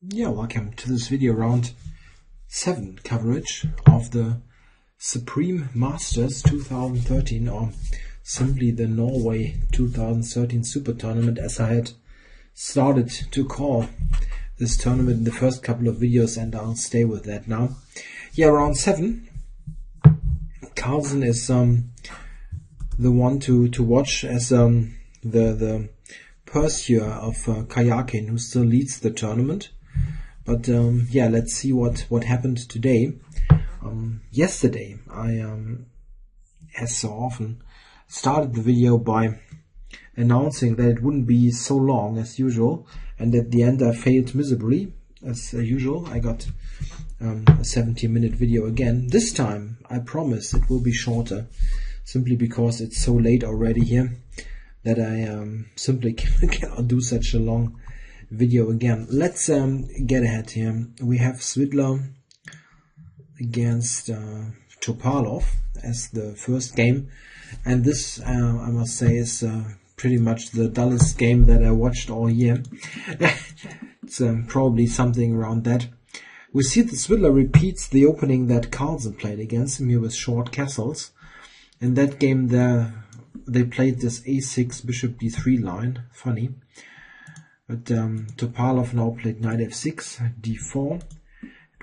Yeah, welcome to this video round 7 coverage of the Supreme Masters 2013, or simply the Norway 2013 Super Tournament, as I had started to call this tournament in the first couple of videos, and I'll stay with that now. Yeah, round 7. Carlsen is the one to watch as the pursuer of Kayakin, who still leads the tournament. But yeah, let's see what happened today. Yesterday, I, as so often, started the video by announcing that it wouldn't be so long as usual, and at the end I failed miserably as usual. I got a 70-minute video again. This time, I promise it will be shorter, simply because it's so late already here that I simply cannot do such a long video again. Let's get ahead here. We have Svidler against Topalov as the first game, and this I must say is pretty much the dullest game that I watched all year. It's probably something around that. We see that Svidler repeats the opening that Carlsen played against him here with short castles. In that game they played this a6 bishop d3 line. Funny. But Topalov now played knight f6, d4.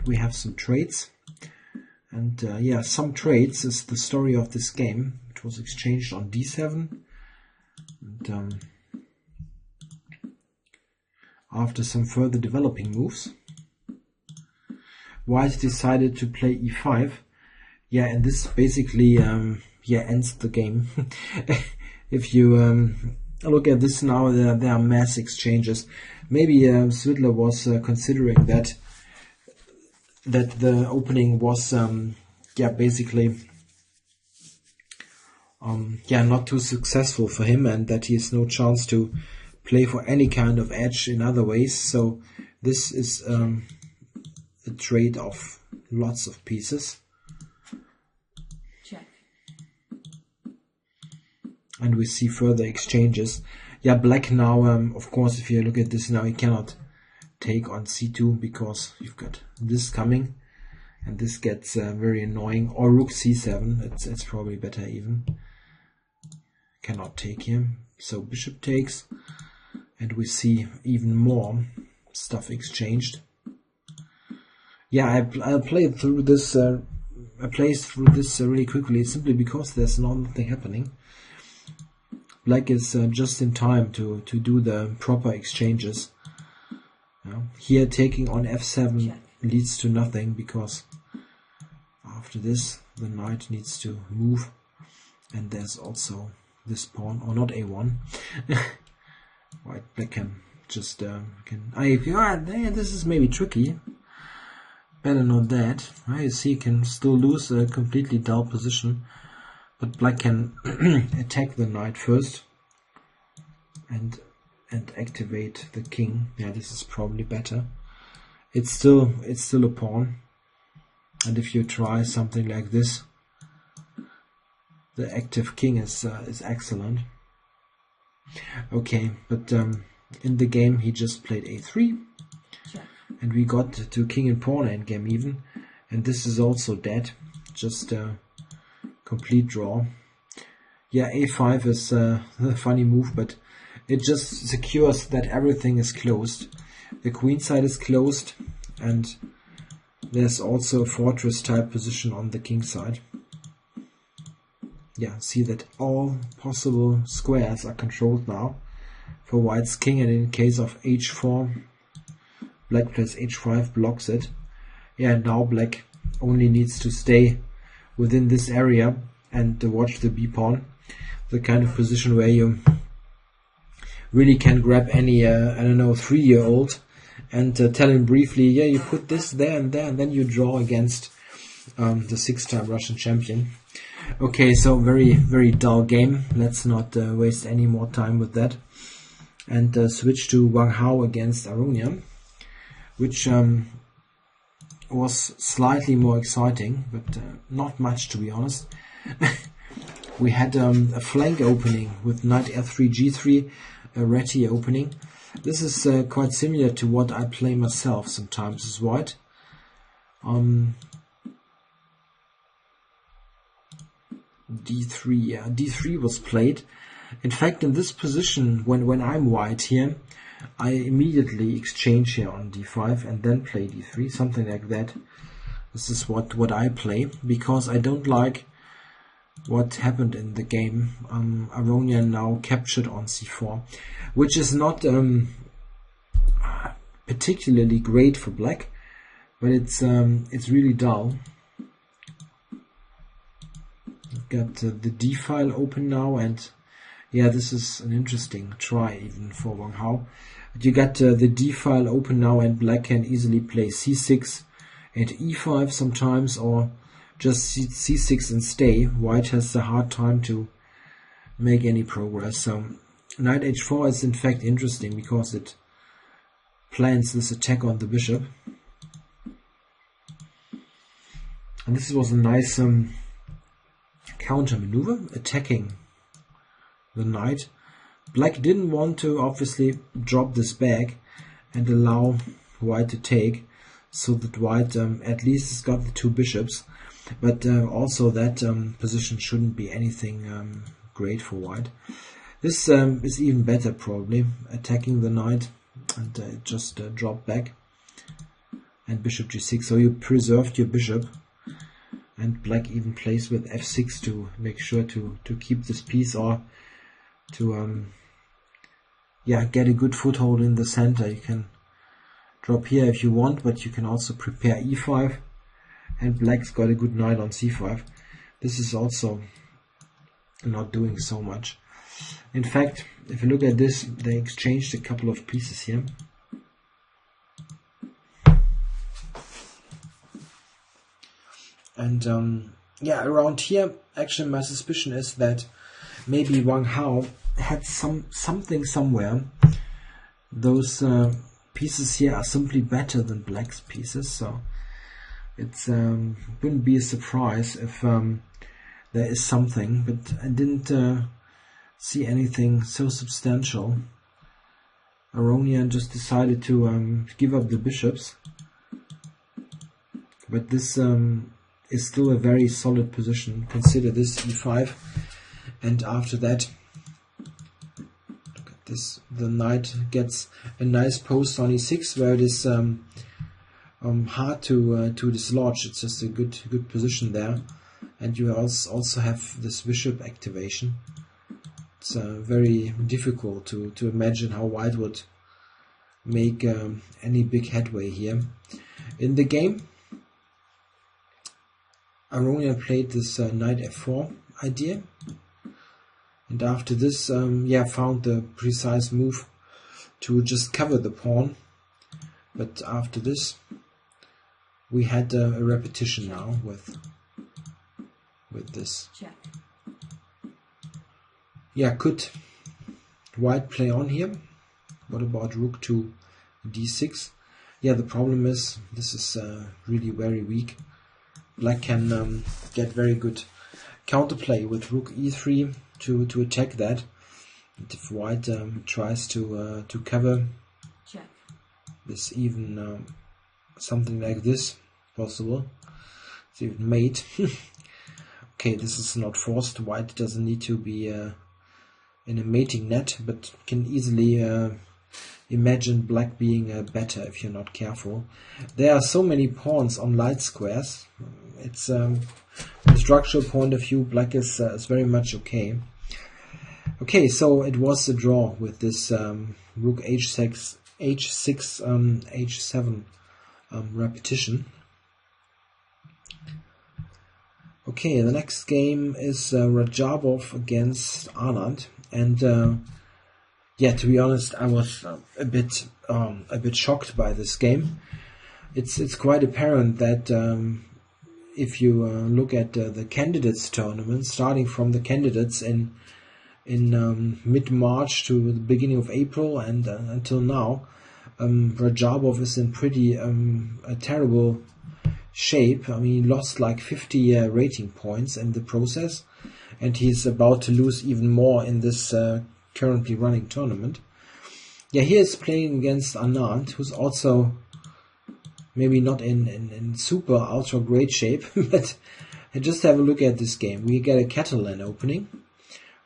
We have some trades. And yeah, some trades is the story of this game. It was exchanged on d7. And after some further developing moves, White decided to play e5. Yeah, and this basically yeah, ends the game. If you look at this now, there are mass exchanges. Maybe Svidler was considering that the opening was yeah, basically yeah, not too successful for him, and that he has no chance to play for any kind of edge in other ways. So this is a trade of lots of pieces. Check. And we see further exchanges. Yeah, black now, of course, if you look at this now, he cannot take on c2 because you've got this coming, and this gets very annoying. Or rook c7, it's probably better even. Cannot take here, so bishop takes, and we see even more stuff exchanged. Yeah, I'll play through this. I play through this really quickly, simply because there's nothing happening. Black is just in time to do the proper exchanges. Here taking on f7 leads to nothing, because after this the knight needs to move, and there's also this pawn, or not a1. White, black can just this is maybe tricky. Better not that. You see, you can still lose a completely dull position, but black can attack the knight first and activate the king. Yeah, this is probably better. It's still a pawn, and if you try something like this, the active king is excellent. Okay, but in the game he just played a3. And we got to king and pawn endgame even, and this is also dead, just a complete draw. Yeah, a5 is a funny move, but it just secures that everything is closed. The queen side is closed, and there's also a fortress type position on the king side. Yeah, see that all possible squares are controlled now for White's king, and in case of h4, black plays h5, blocks it. Yeah, now black only needs to stay within this area and watch the b-pawn, the kind of position where you really can grab any, I don't know, 3-year-old and tell him briefly, yeah, you put this there, and then you draw against the 6-time Russian champion. Okay, so very, very dull game. Let's not waste any more time with that, and switch to Wang Hao against Aronia, which was slightly more exciting, but not much, to be honest. We had a flank opening with knight f3 g3, a Reti opening, This is quite similar to what I play myself sometimes as white. D3, yeah, D3 was played. In fact, in this position, when I'm white here, I immediately exchange here on D5 and then play D3, something like that. This is what I play, because I don't like what happened in the game. Aronian now captured on C4, which is not particularly great for black, but it's really dull. Got the D file open now, and yeah, this is an interesting try even for Wang Hao. You got the D file open now, and black can easily play C6 and E5 sometimes, or just C6 and stay. White has a hard time to make any progress. So knight H4 is in fact interesting because it plans this attack on the bishop, and this was a nice counter maneuver, attacking the knight. Black didn't want to obviously drop this back and allow white to take, so that white at least has got the two bishops, but also that position shouldn't be anything great for white. This is even better, probably, attacking the knight and just drop back and bishop g6, so you preserved your bishop. And black even plays with f6 to make sure to keep this piece, or to get a good foothold in the center. You can drop here if you want, but you can also prepare e5, and black's got a good knight on c5. This is also not doing so much. In fact, if you look at this, they exchanged a couple of pieces here. And around here, actually my suspicion is that maybe Wang Hao had something somewhere. Those pieces here are simply better than black's pieces, so it's wouldn't be a surprise if there is something, but I didn't see anything so substantial. Aronian just decided to give up the bishops, but this is still a very solid position. Consider this e5, and after that, look at this, the knight gets a nice post on e6 where it is hard to dislodge. It's just a good position there, and you also have this bishop activation. It's very difficult to imagine how white would make any big headway here in the game. Aronian played this knight f4 idea, and after this found the precise move to just cover the pawn. But after this we had a repetition now with this. Check. Yeah, could white play on here? What about rook to d6? Yeah, the problem is this is really very weak. Black can get very good counterplay with rook e3 to attack that. And if white tries to cover, check, this even something like this possible. It's even mate. Okay, this is not forced. White doesn't need to be in a mating net, but can easily imagine black being better if you're not careful. There are so many pawns on light squares. It's from a structural point of view, black is very much okay. Okay, so it was a draw with this rook h6, h7 repetition. Okay, the next game is Rajabov against Anand, and to be honest, I was a bit shocked by this game. It's quite apparent that if you look at the candidates tournament, starting from the candidates in mid-March to the beginning of April and until now, Rajabov is in pretty a terrible shape. I mean, he lost like 50 rating points in the process, and he's about to lose even more in this currently running tournament. Yeah, he is playing against Anand, who's also maybe not in super ultra great shape, but just have a look at this game. We get a Catalan opening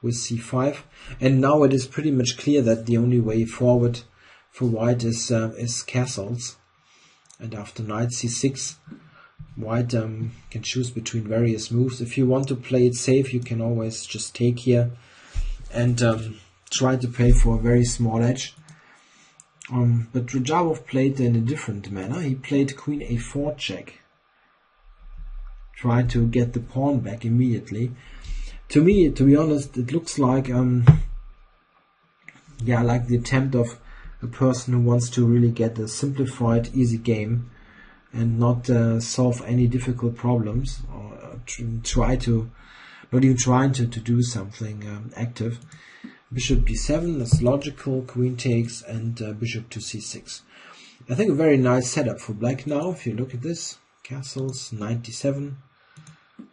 with c5, and now it is pretty much clear that the only way forward for white is castles. And after knight c6, white can choose between various moves. If you want to play it safe, you can always just take here and try to play for a very small edge. But Rajabov played in a different manner. He played queen a4 check, tried to get the pawn back immediately. To me, to be honest, it looks like like the attempt of a person who wants to really get a simplified, easy game and not solve any difficult problems, or not even trying to do something active. Bishop b7, that's logical, queen takes, and bishop to c6. I think a very nice setup for black now. If you look at this, castles, knight d7,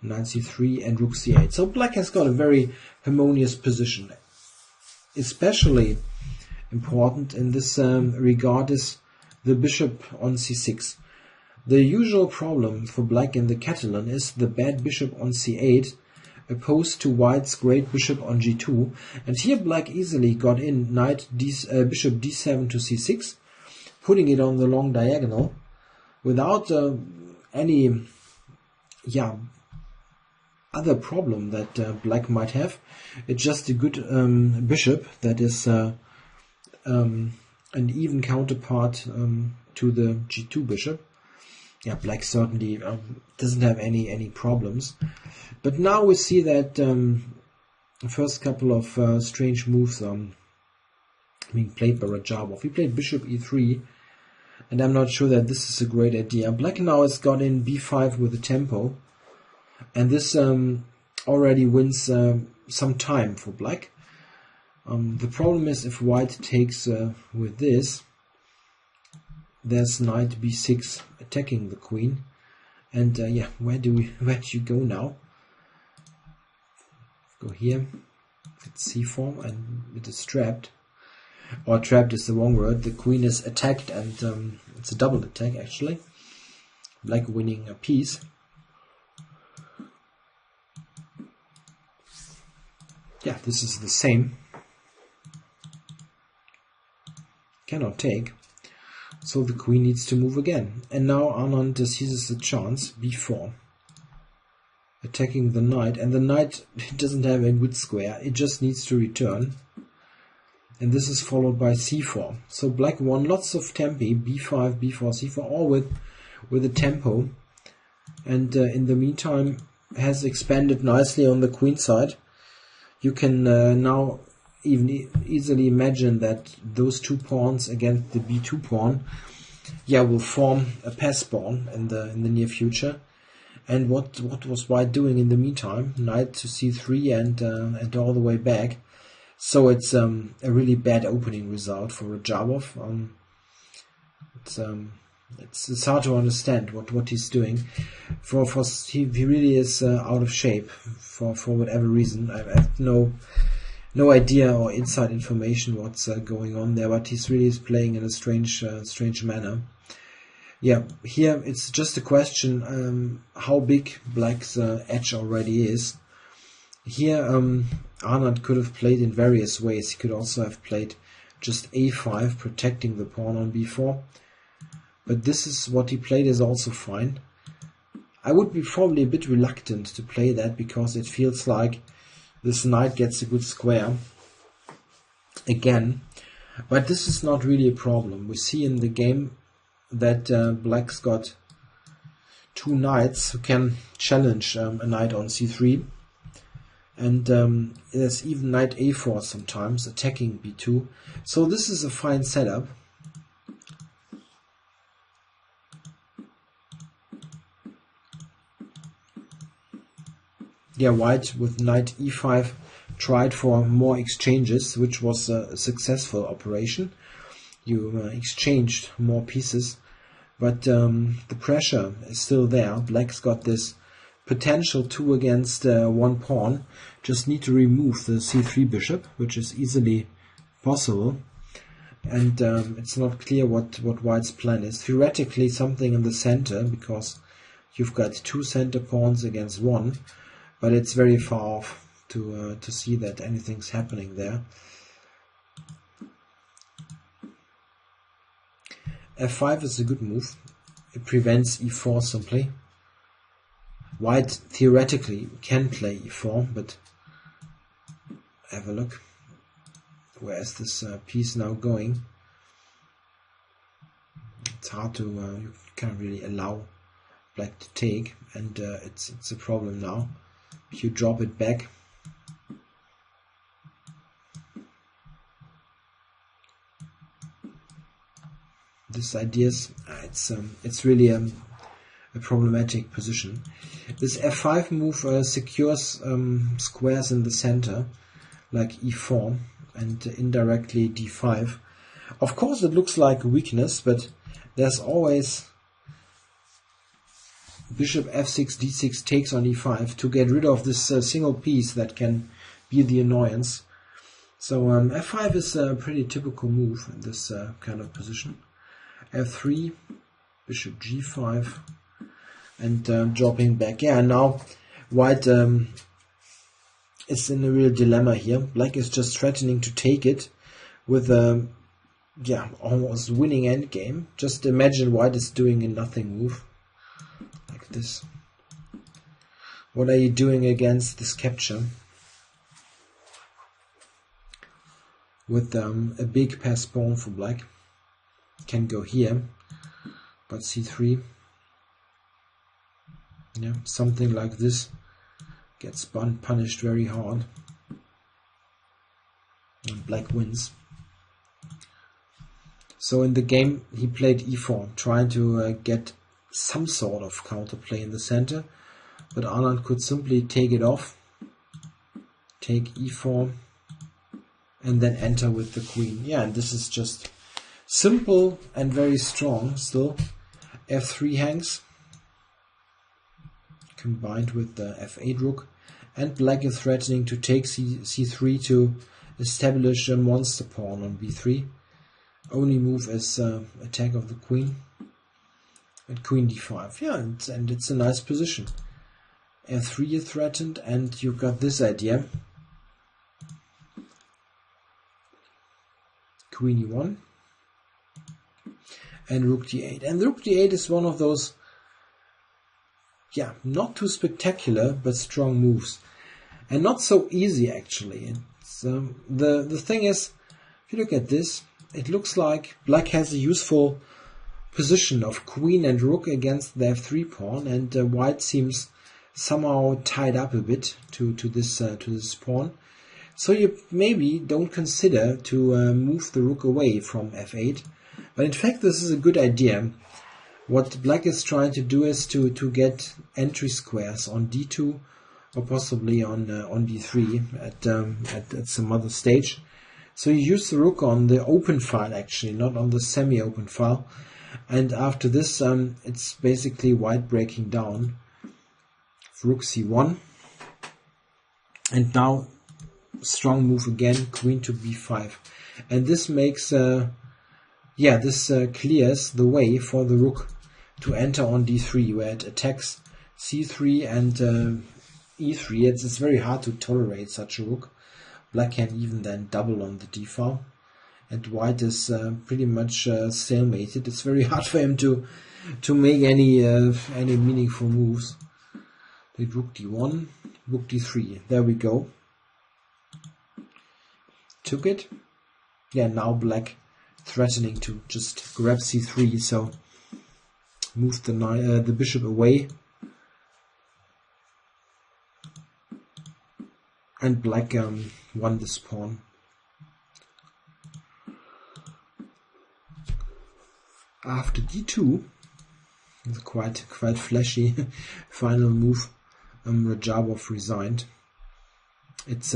knight c3, and rook c8. So black has got a very harmonious position. Especially important in this regard is the bishop on c6. The usual problem for black in the Catalan is the bad bishop on c8, opposed to white's great bishop on g2, and here black easily got in bishop d7 to c6, putting it on the long diagonal without any other problem that black might have. It's just a good bishop that is an even counterpart to the g2 bishop. Yeah, black certainly doesn't have any problems. But now we see that the first couple of strange moves being played by Rajabov. He played bishop e3, and I'm not sure that this is a great idea. Black now has got in b5 with the tempo, and this already wins some time for black. The problem is if white takes with this, there's knight b6 attacking the queen, and where do you go now? Go here, it's c4, and it is trapped. Or trapped is the wrong word. The queen is attacked, and it's a double attack actually. Black winning a piece. Yeah, this is the same. Cannot take. So the queen needs to move again. And now Anand seizes the chance, b4. Attacking the knight. And the knight doesn't have a good square. It just needs to return. And this is followed by c4. So black won lots of tempi, b5, b4, c4, all with a tempo. And in the meantime has expanded nicely on the queen side. You can now even easily imagine that those two pawns against the b2 pawn will form a pass pawn in the near future. And what was white doing in the meantime? Knight to c3 and all the way back. So it's a really bad opening result for Rajabov. It's hard to understand what he's doing. He really is out of shape for whatever reason. I have no idea or inside information what's going on there, but he's really playing in a strange manner. Yeah, here it's just a question how big black's edge already is. Here Anand could have played in various ways. He could also have played just a5, protecting the pawn on b4. But this is what he played is also fine. I would be probably a bit reluctant to play that because it feels like this knight gets a good square again. But this is not really a problem. We see in the game that black's got two knights who can challenge a knight on c3. And there's even knight a4 sometimes, attacking b2. So this is a fine setup. Yeah, white with knight e5 tried for more exchanges, which was a successful operation. You exchanged more pieces, but the pressure is still there. Black's got this potential 2 against 1 pawn. Just need to remove the c3 bishop, which is easily possible. and it's not clear what white's plan is. Theoretically something in the center, because you've got two center pawns against one, but it's very far off to see that anything's happening there. F5 is a good move. It prevents e4 simply. White theoretically can play e4, but have a look. Where is this piece now going? It's hard to, you can't really allow black to take, and it's a problem now. If you drop it back, this idea is it's really a problematic position. This f5 move secures squares in the center, like e4 and indirectly d5. Of course, it looks like a weakness, but there's always bishop f6 d6 takes on e5 to get rid of this single piece that can be the annoyance. So f5 is a pretty typical move in this kind of position. f3, bishop g5, and dropping back. Yeah, now white is in a real dilemma here. Black is just threatening to take it with a almost winning endgame. Just imagine white is doing a nothing move like this. What are you doing against this capture? With a big pass pawn for black. Can go here, but c3. Yeah, something like this gets punished very hard, and black wins. So in the game he played e4, trying to get some sort of counterplay in the center, but Anand could simply take it off, take e4, and then enter with the queen. Yeah, and this is just simple and very strong still. f3 hangs, combined with the f8 rook, and black is threatening to take c3 to establish a monster pawn on b3. Only move is attack of the queen, and queen d5. Yeah, and it's a nice position. f3 is threatened, and you've got this idea. Queen e1 and rook d8. And rook d8 is one of those, not too spectacular but strong moves, and not so easy actually. It's, the thing is, if you look at this, it looks like black has a useful position of queen and rook against the f3 pawn, and white seems somehow tied up a bit to this pawn. So you maybe don't consider to move the rook away from f8, but in fact this is a good idea. What black is trying to do is to get entry squares on d2 or possibly on d3 at some other stage. So you use the rook on the open file actually, not on the semi-open file. And after this it's basically white breaking down. Rook c1, and now strong move again, queen to b5, and this makes this clears the way for the rook to enter on d3, where it attacks c3 and e3. It's very hard to tolerate such a rook. Black can even then double on the d file, and white is pretty much stalemated. It's very hard for him to make any meaningful moves. With rook d1, rook d3. There we go. Took it. Yeah, now black threatening to just grab c3, so move the bishop away, and black won this pawn. After d2, it's quite flashy final move. Rajabov resigned. It's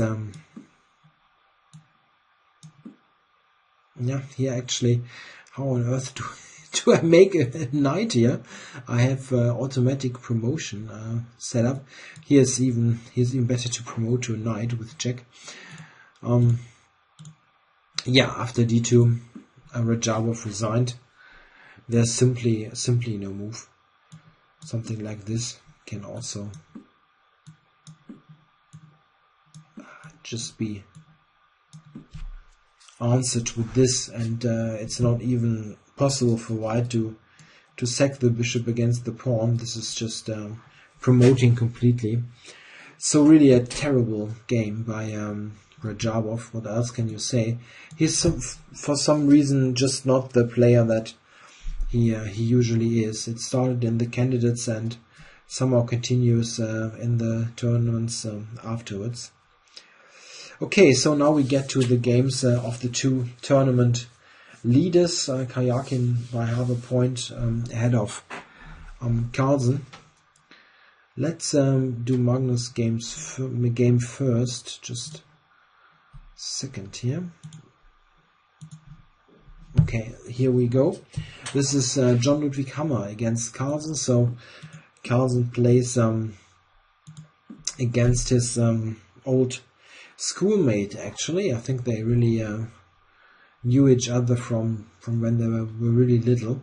here actually, how on earth do I make a knight here? I have automatic promotion set up. Here's even better to promote to a knight with check. After d2, Rajabov resigned. There's simply no move. Something like this can also just be answered with this, and it's not even possible for white to sack the bishop against the pawn. This is just promoting completely. So really a terrible game by Rajabov. What else can you say? He's for some reason just not the player that he usually is. It started in the candidates and somehow continues in the tournaments afterwards. Okay, so now we get to the games of the two tournament leaders. Karjakin by half a point ahead of Carlsen. Let's do Magnus' game first. Just a second here. Okay, here we go. This is John Ludwig Hammer against Carlsen. So Carlsen plays against his old schoolmate. Actually, I think they really knew each other from when they were really little.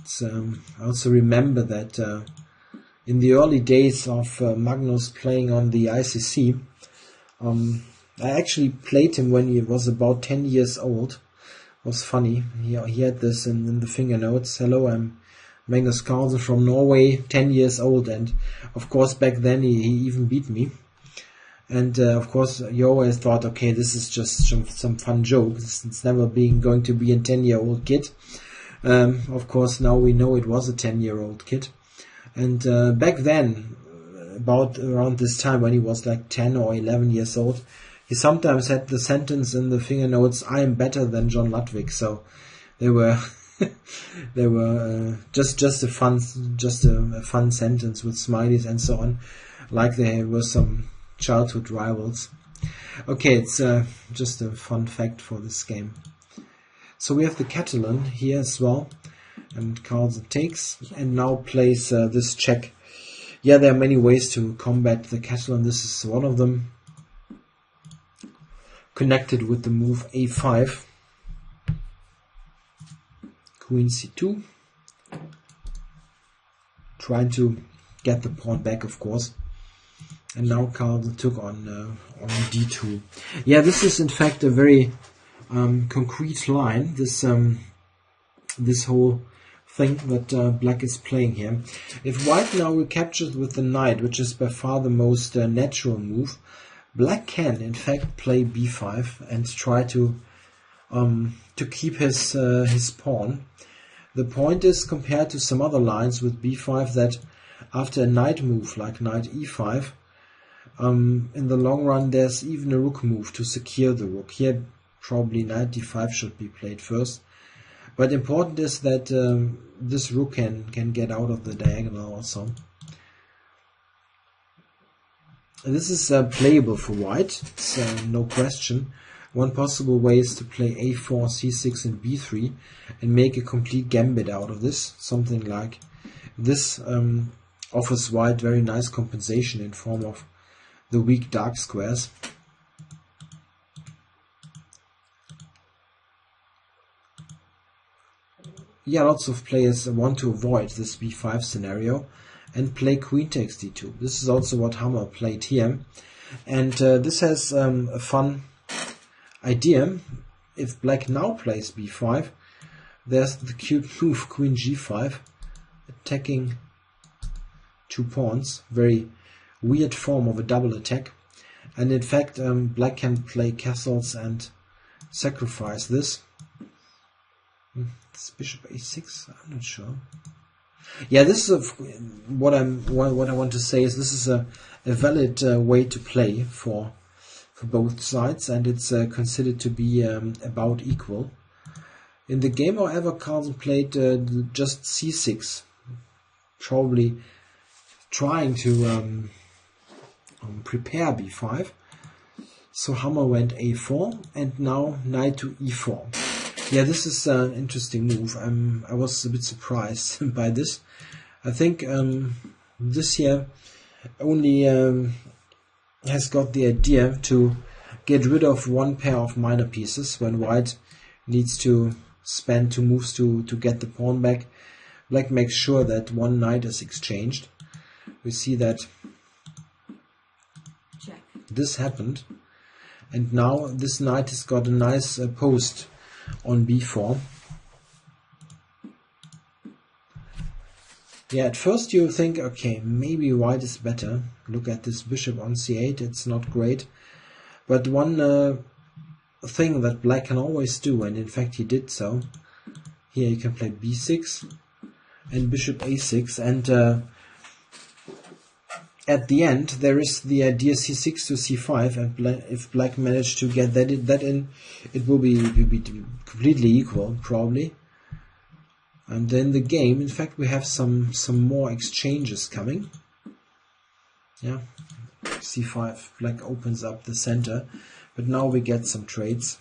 It's, I also remember that in the early days of Magnus playing on the ICC, I actually played him when he was about 10 years old. It was funny. He had this in the finger notes. Hello, I'm Magnus Carlsen from Norway, 10 years old, and of course back then he even beat me. And of course you always thought, okay, this is just some fun joke. It's never going to be a 10-year-old kid. Of course now we know it was a 10-year-old kid. And back then, about around this time when he was like 10 or 11 years old, he sometimes had the sentence in the finger notes, "I am better than John Ludwig." So they were they were just a fun sentence with smileys and so on, like they were some childhood rivals. Okay, it's just a fun fact for this game. So we have the Catalan here as well, and Carlsen takes and now plays this check. Yeah, there are many ways to combat the Catalan. This is one of them, connected with the move a5, Queen c2, trying to get the pawn back, of course. And now Carlsen took on d2. Yeah, this is in fact a very concrete line. This whole thing that Black is playing here. If White now recaptures with the knight, which is by far the most natural move, Black can in fact play b5 and try to keep his pawn. The point is, compared to some other lines with b5, that after a knight move like knight e5, in the long run there's even a rook move to secure the rook. Here probably knight d5 should be played first. But important is that this rook can get out of the diagonal also. This is playable for White, it's no question. One possible way is to play a4, c6 and b3 and make a complete gambit out of this. Something like this offers White very nice compensation in form of the weak dark squares. Yeah, lots of players want to avoid this b5 scenario and play queen takes d2. This is also what Hammer played here. And this has a fun idea. If Black now plays b5, there's the cute move queen g5, attacking two pawns. Very weird form of a double attack. And in fact, Black can play castles and sacrifice this. It's bishop a6. I'm not sure. Yeah, this is what I want to say is this is a valid way to play for both sides, and it's considered to be about equal. In the game, however, Carlsen played just c6, probably trying to prepare b5. So Hammer went a4, and now knight to e4. Yeah, this is an interesting move. I was a bit surprised by this. I think this here only has got the idea to get rid of one pair of minor pieces when White needs to spend 2 moves to get the pawn back. Black makes sure that one knight is exchanged. We see that check. This happened, and now this knight has got a nice post on b4. Yeah, at first you think, okay, maybe white is better. Look at this bishop on c8, it's not great. But one thing that black can always do, and in fact he did so, here you can play b6 and bishop a6, and at the end there is the idea c6 to c5, and if black managed to get that in, it will be completely equal, probably. And then the game, in fact, we have some more exchanges coming. Yeah, c5, black opens up the center, but now we get some trades.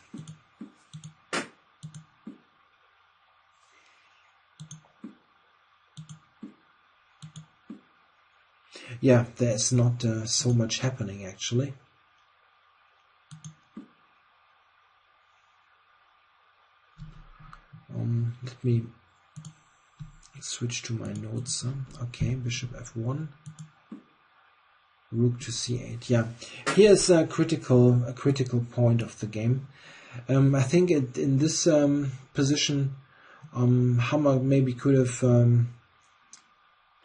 Yeah, there's not so much happening actually. Let me switch to my notes. Okay, bishop f1, rook to c8. Yeah, here's a critical point of the game. I think in this position, Hammer maybe could have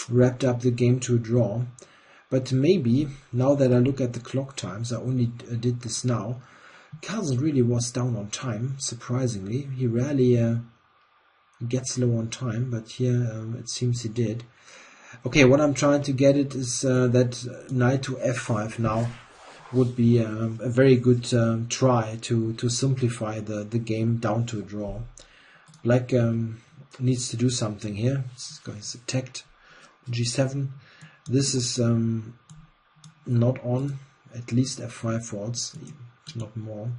wrapped up the game to a draw. But maybe, now that I look at the clock times, I only did this now, Carlsen really was down on time, surprisingly. He rarely gets low on time, but here it seems he did. Okay, what I'm trying to get at is that knight to f5 now would be a very good try to simplify the game down to a draw. Black needs to do something here. He's attacked g7. This is not on, at least f5 falls, not more.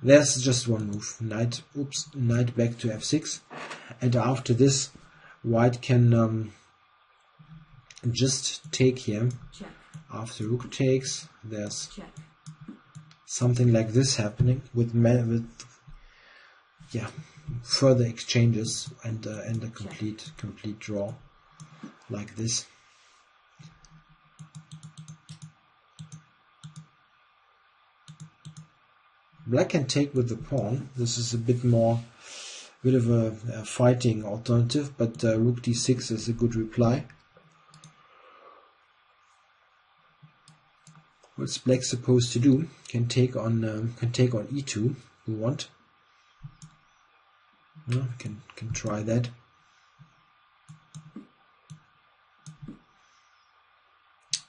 There's just one move, knight back to f6, and after this white can just take here. Check. After rook takes, there's check. Something like this happening with further exchanges and a complete draw like this. Black can take with the pawn. This is a bit of a fighting alternative, but rook d6 is a good reply. What's black supposed to do? Can take on e2. We want. No, can try that.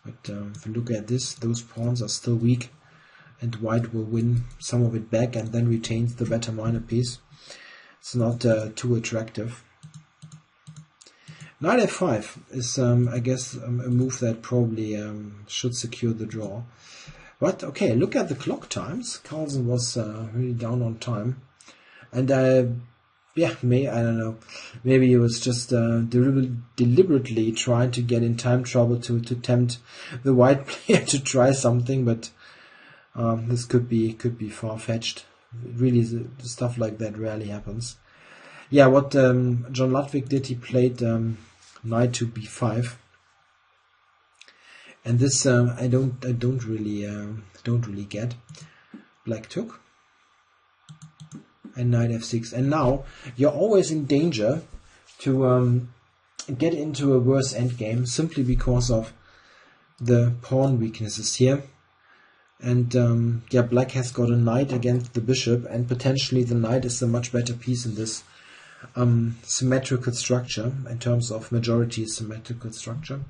But if you look at this, those pawns are still weak, and white will win some of it back and then retains the better minor piece. It's not too attractive. Knight f5 is, I guess, a move that probably should secure the draw. But okay, look at the clock times. Carlsen was really down on time, and I don't know, maybe he was just deliberately trying to get in time trouble to tempt the white player to try something, but this could be far-fetched. Really, stuff like that rarely happens. Yeah, what John Ludwig did, he played knight to b5, and this I don't really get. Black took, and knight f6, and now you're always in danger to get into a worse endgame simply because of the pawn weaknesses here. And black has got a knight against the bishop, and potentially the knight is a much better piece in this symmetrical structure, in terms of majority symmetrical structure.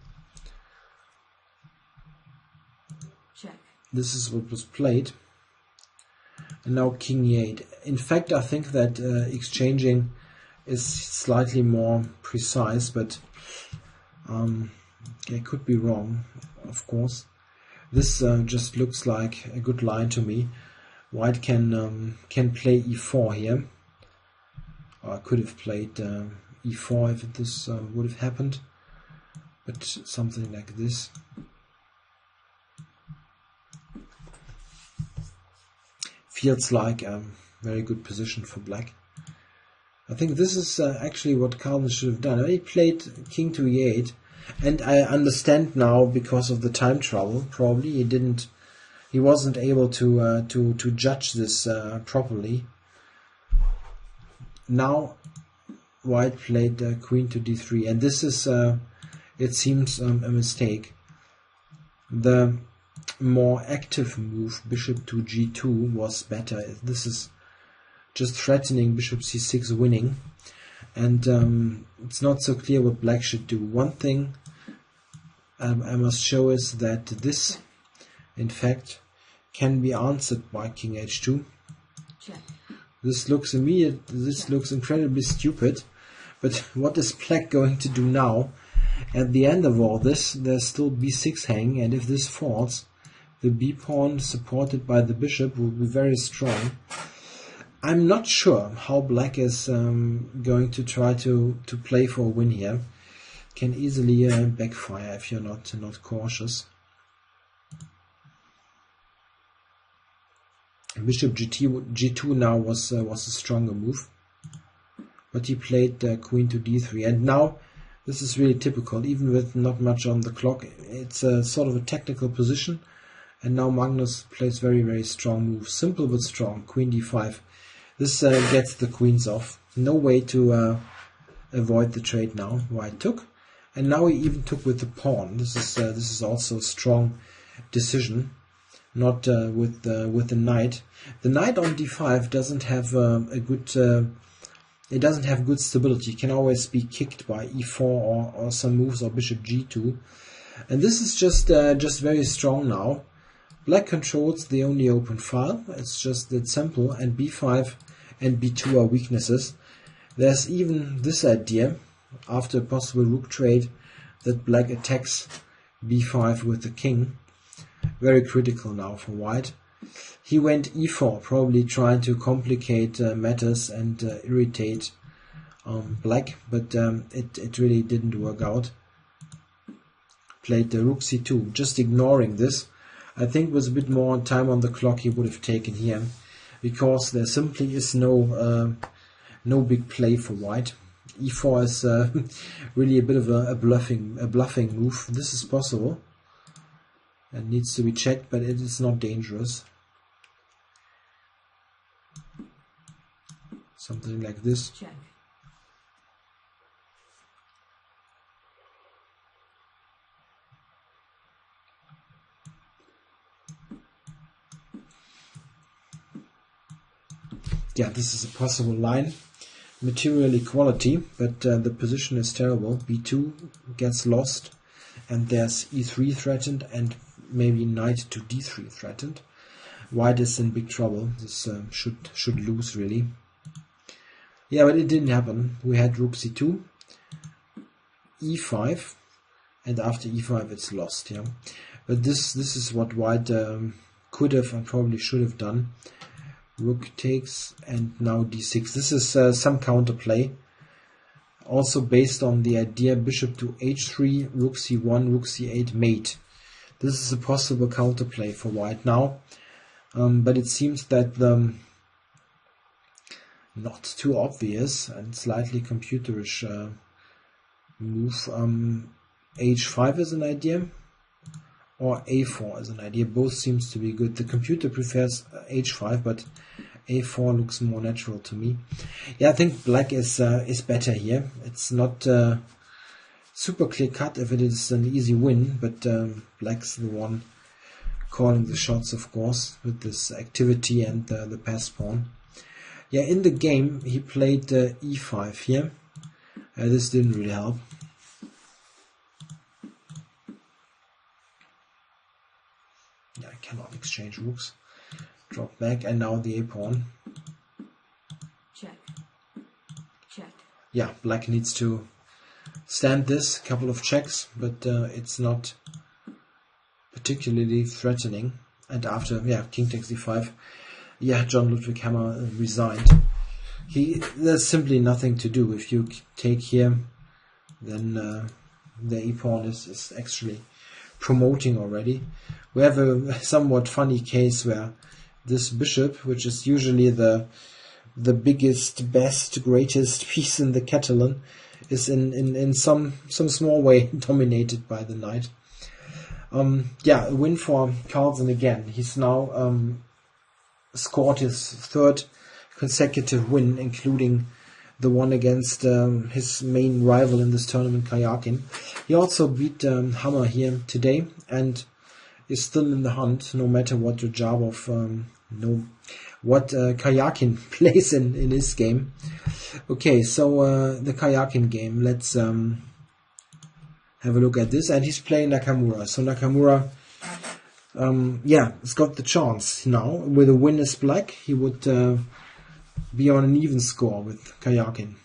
Check. This is what was played. And now king e8. In fact, I think that exchanging is slightly more precise, but I could be wrong, of course. This just looks like a good line to me. White can play e4 here. Or I could have played e4 if this would have happened, but something like this. Feels like a very good position for black. I think this is actually what Carlsen should have done. He played king to e8, and I understand now because of the time trouble. Probably he wasn't able to judge this properly. Now White played queen to d3, and this is it seems a mistake. The more active move, bishop to g2, was better. This is just threatening bishop c6 winning, and it's not so clear what black should do. One thing I must show is that this, in fact, can be answered by king h2. Check. This looks incredibly stupid, but what is black going to do now? At the end of all this, there's still b6 hanging, and if this falls, the b pawn supported by the bishop will be very strong. I'm not sure how black is going to try to play for a win here. Can easily backfire if you're not cautious. Bishop g2 now was a stronger move, but he played queen to d3, and now this is really typical. Even with not much on the clock, it's a sort of a technical position, and now Magnus plays very, very strong moves. Simple but strong. Queen d5. This gets the queens off. No way to avoid the trade now. White took, and now he even took with the pawn. This is also a strong decision. Not with the knight. The knight on d5 doesn't have it doesn't have good stability. It can always be kicked by e4 or some moves, or bishop g2. And this is just very strong now. Black controls the only open file. It's just that simple, and b5 and b2 are weaknesses. There's even this idea, after a possible rook trade, that black attacks b5 with the king. Very critical now for white. He went e4, probably trying to complicate matters and irritate black, but it really didn't work out. Played the rook c2, just ignoring this. I think with a bit more time on the clock he would have taken here, because there simply is no big play for white. e4 is really a bit of a bluffing move. This is possible. It needs to be checked, but it is not dangerous. Something like this. Check. Yeah, this is a possible line. Material equality, but the position is terrible. b2 gets lost, and there's e3 threatened, and maybe knight to d3 threatened. White is in big trouble. This should lose, really. Yeah, but it didn't happen. We had rook c2, e5, and after e5 it's lost. Yeah, but this is what white could have and probably should have done. Rook takes, and now d6. This is some counterplay, also based on the idea bishop to h3, rook c1, rook c8 mate. This is a possible counterplay for white now, but it seems that the not too obvious and slightly computerish move h5 is an idea, or a4 is an idea. Both seems to be good. The computer prefers h5, but a4 looks more natural to me. Yeah, I think black is better here. It's not super clear cut if it is an easy win, but black's the one calling the shots, of course, with this activity and the pass pawn. Yeah, in the game he played e5 here. This didn't really help. Yeah, I cannot exchange rooks. Drop back, and now the a pawn. Check. Check. Yeah, black needs to stand this. Couple of checks, but it's not particularly threatening. And after, yeah, king takes d5. Yeah, John Ludwig Hammer resigned. There's simply nothing to do. If you take here, then the e pawn is actually promoting already. We have a somewhat funny case where this bishop, which is usually the the biggest, best, greatest piece in the Catalan is in some small way dominated by the knight. Yeah, a win for Carlsen again. He's now scored his third consecutive win, including the one against his main rival in this tournament, Kayakin. He also beat Hammer here today and is still in the hunt, no matter what Rajabov, Kayakin plays in his game. Okay, so the Kayakin game, let's have a look at this. And he's playing Nakamura. So Nakamura, yeah, has got the chance now. With a win as black, he would be on an even score with Kayakin.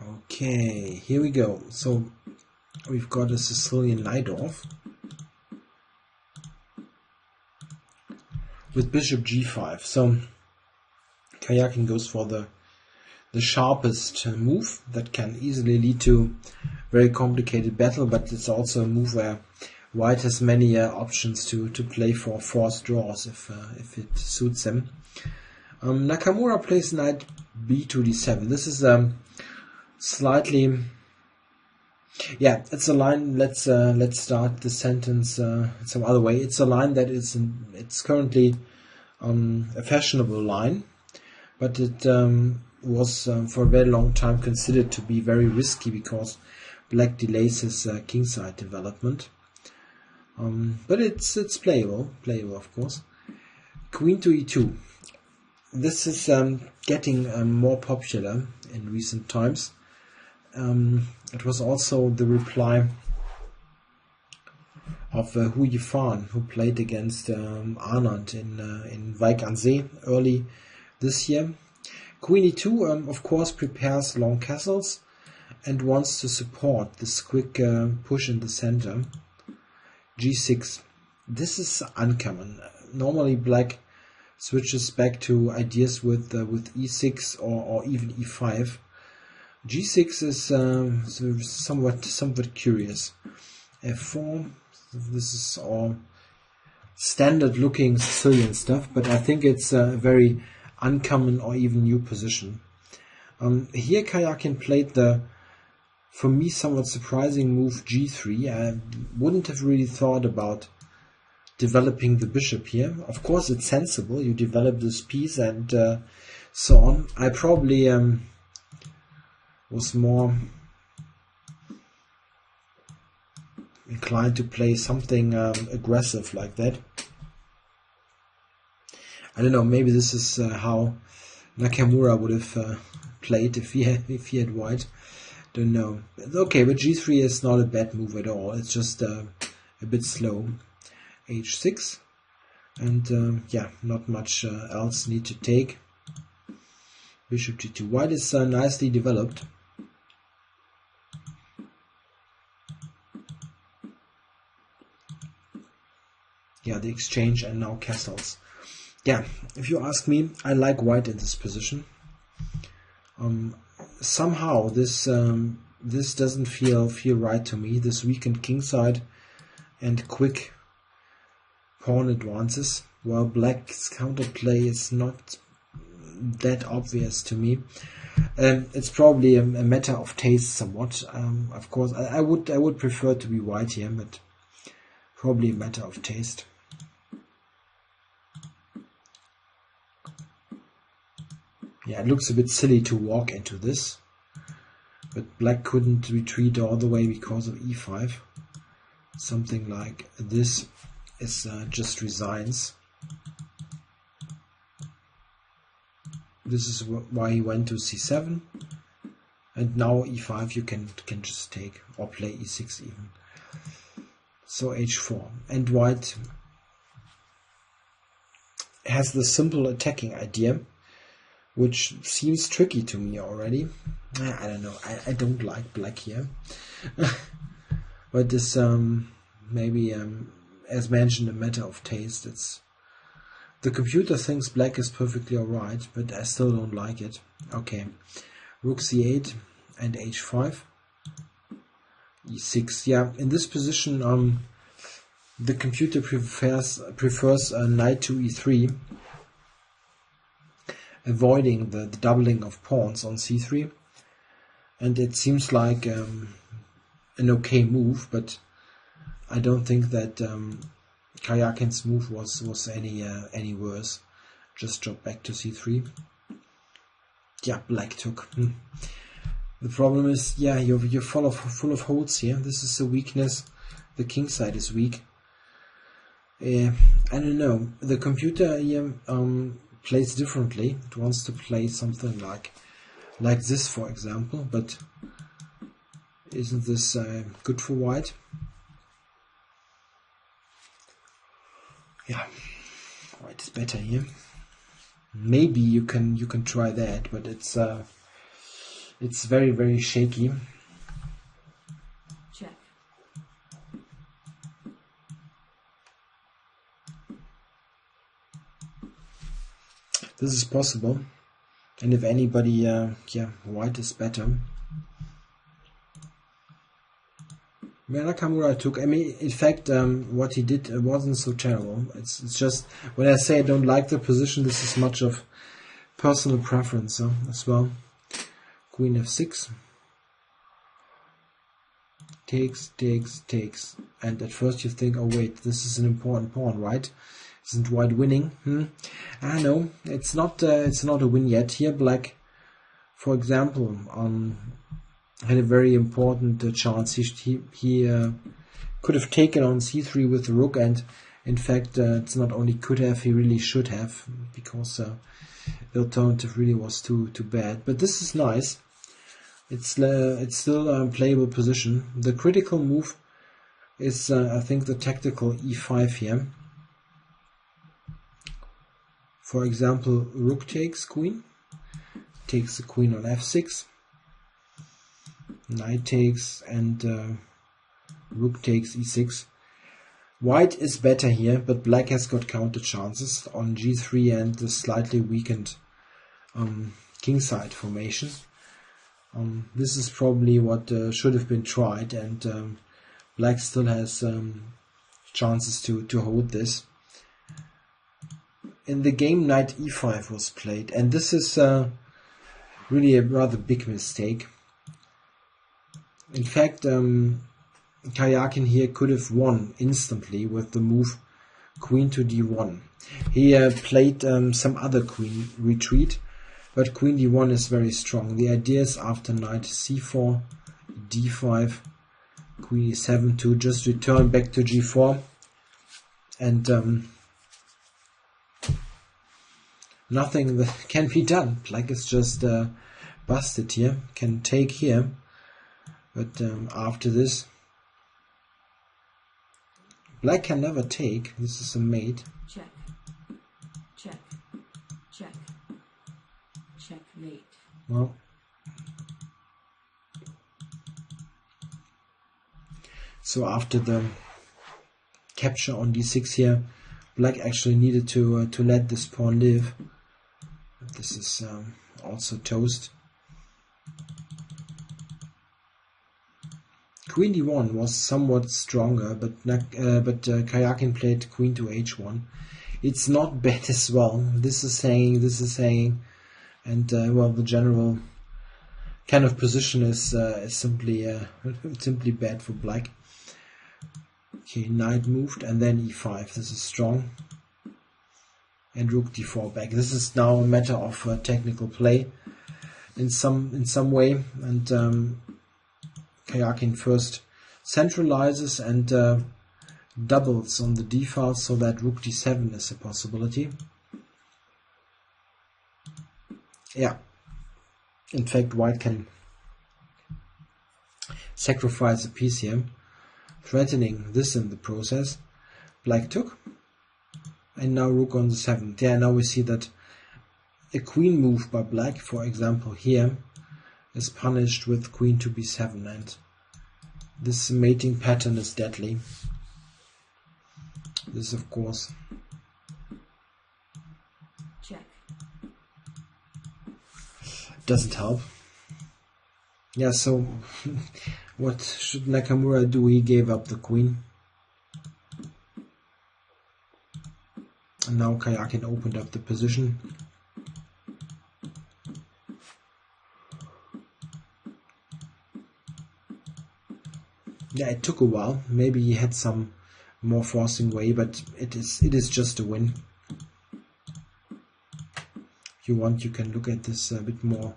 Okay, here we go. So we've got a Sicilian Najdorf with bishop g5. So Kayakin goes for the sharpest move that can easily lead to very complicated battle, but it's also a move where white has many options to play for forced draws if it suits him. Nakamura plays knight b to d7. This is slightly, yeah, it's a line. Let's start the sentence some other way. It's a line that it's currently a fashionable line, but it was for a very long time considered to be very risky because black delays his kingside development. But it's playable of course. Queen to e2. This is getting more popular in recent times. It was also the reply of Hu Yifan, who played against Arndt in Wijk aan Zee early this year. Queen e2, of course, prepares long castles and wants to support this quick push in the center. g6. This is uncommon. Normally black switches back to ideas with e6 or even e5. g6 is somewhat curious. f4. This is all standard looking Sicilian stuff, but I think it's a very uncommon or even new position. Here Kayakin played the, for me, somewhat surprising move g3. I wouldn't have really thought about developing the bishop here. Of course it's sensible, you develop this piece and so on. I probably was more inclined to play something aggressive like that. I don't know, maybe this is how Nakamura would have played if he had white. Don't know. Okay, but g3 is not a bad move at all. It's just a bit slow. h6, and yeah, not much else need to take. Bishop g2. White is nicely developed. Yeah, the exchange and now castles. Yeah, if you ask me, I like white in this position. Somehow this doesn't feel right to me. This weakened kingside and quick pawn advances, while black's counterplay is not that obvious to me. It's probably a matter of taste somewhat. Of course, I would prefer to be white here, but probably a matter of taste. Yeah, it looks a bit silly to walk into this, but black couldn't retreat all the way because of e5. Something like this is just resigns. This is why he went to c7, and now e5 you can just take, or play e6 even. So h4, and white has the simple attacking idea, which seems tricky to me already. I don't know, I don't like black here. But this maybe, as mentioned, a matter of taste. It's the computer thinks black is perfectly alright, but I still don't like it. Okay, rook c8 and h5, e6. Yeah, in this position, the computer prefers a knight to e3. avoiding the doubling of pawns on c3. And it seems like an okay move, but I don't think that Karjakin's move was any worse. Just drop back to c3. Yeah, black took. The problem is, yeah, you're full of holes here. This is a weakness. The king side is weak. I don't know. The computer here plays differently. It wants to play something like this, for example. But isn't this good for white? Yeah, white is better here. Maybe you can try that, but it's very, very shaky. Check. This is possible, and if anybody, yeah, white is better. Nakamura took. I mean, in fact, what he did wasn't so terrible. It's just when I say I don't like the position, this is much of personal preference as well. Queen f6 takes, and at first you think, oh wait, this is an important pawn, right? Isn't white winning? No, it's not. It's not a win yet. Here, black, for example, had a very important chance. He could have taken on c3 with the rook, and in fact, it's not only could have, he really should have, because the alternative really was too bad. But this is nice. It's still a playable position. The critical move is, I think, the tactical e5 here. For example, rook takes queen, takes the queen on f6, knight takes, and rook takes e6. White is better here, but black has got counter chances on g3 and the slightly weakened kingside formation. This is probably what should have been tried, and black still has chances to hold this. In the game, knight e5 was played, and this is really a rather big mistake. In fact, Karjakin here could have won instantly with the move queen to d1. He played some other queen retreat, but queen d1 is very strong. The idea is after knight c4, d5, queen e7 to just return back to g4, and nothing that can be done. Black is just busted here. Can take here, but after this, black can never take. This is a mate. Check. Check. Check. Checkmate. Well, so after the capture on d6 here, black actually needed to let this pawn live. This is also toast. Queen d1 was somewhat stronger, but Karjakin played queen to h1. It's not bad as well. This is hanging, and well, the general kind of position is simply bad for black. Okay, knight moved, and then e5. This is strong. And rook d4 back. This is now a matter of technical play in some way, and Karjakin first centralizes and doubles on the d file, so that rook d7 is a possibility. Yeah, in fact, white can sacrifice a piece here, threatening this in the process. Black took. And now rook on the 7th. Yeah, now we see that a queen move by black, for example here, is punished with queen to b7, and this mating pattern is deadly. This, of course, check, doesn't help. Yeah, so what should Nakamura do? He gave up the queen. And now Karjakin opened up the position. Yeah, it took a while. Maybe he had some more forcing way, but it is just a win. If you want, you can look at this a bit more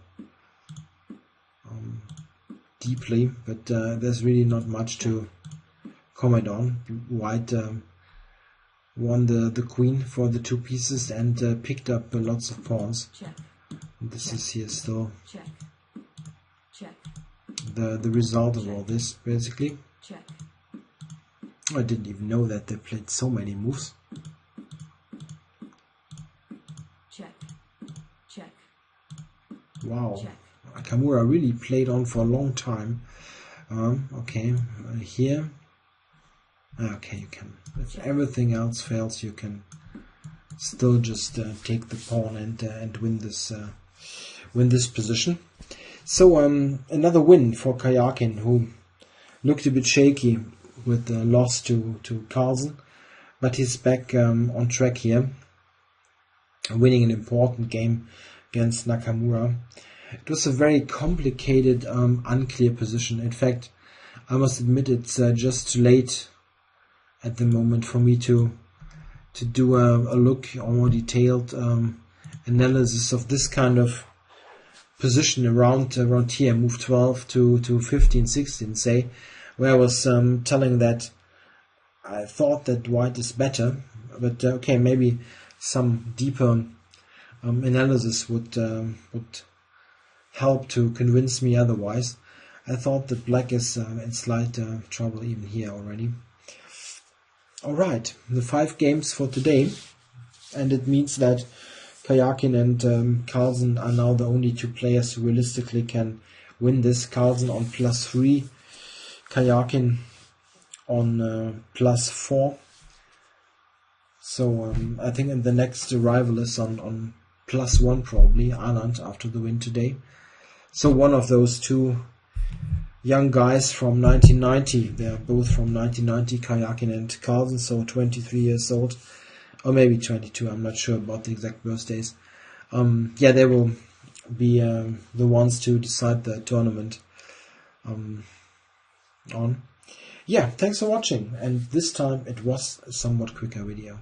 deeply, but there's really not much to comment on. White won the queen for the 2 pieces and picked up lots of pawns. Check. This Check. is here still Check. Check. the result of all this, basically. Check. I didn't even know that they played so many moves. Check. Check. Wow. Check. Nakamura really played on for a long time. Okay, here. Okay, you can. If everything else fails, you can still just take the pawn and win this position. So another win for Karjakin, who looked a bit shaky with the loss to Carlsen, but he's back on track here, winning an important game against Nakamura. It was a very complicated, unclear position. In fact, I must admit it's just too late at the moment for me to do a look or more detailed analysis of this kind of position around here, move 12 to 15, 16, say, where I was telling that I thought that white is better, but okay, maybe some deeper analysis would help to convince me otherwise. I thought that black is in slight trouble even here already. Alright, the 5 games for today, and it means that Karjakin and Carlsen are now the only 2 players who realistically can win this. Carlsen on +3, Karjakin on +4. So I think the next rival is on +1 probably, Anand, after the win today. So one of those 2 young guys from 1990, they're both from 1990, Karjakin and Carlsen, so 23 years old, or maybe 22, I'm not sure about the exact birthdays. Yeah, they will be the ones to decide the tournament on. Yeah, thanks for watching, and this time it was a somewhat quicker video.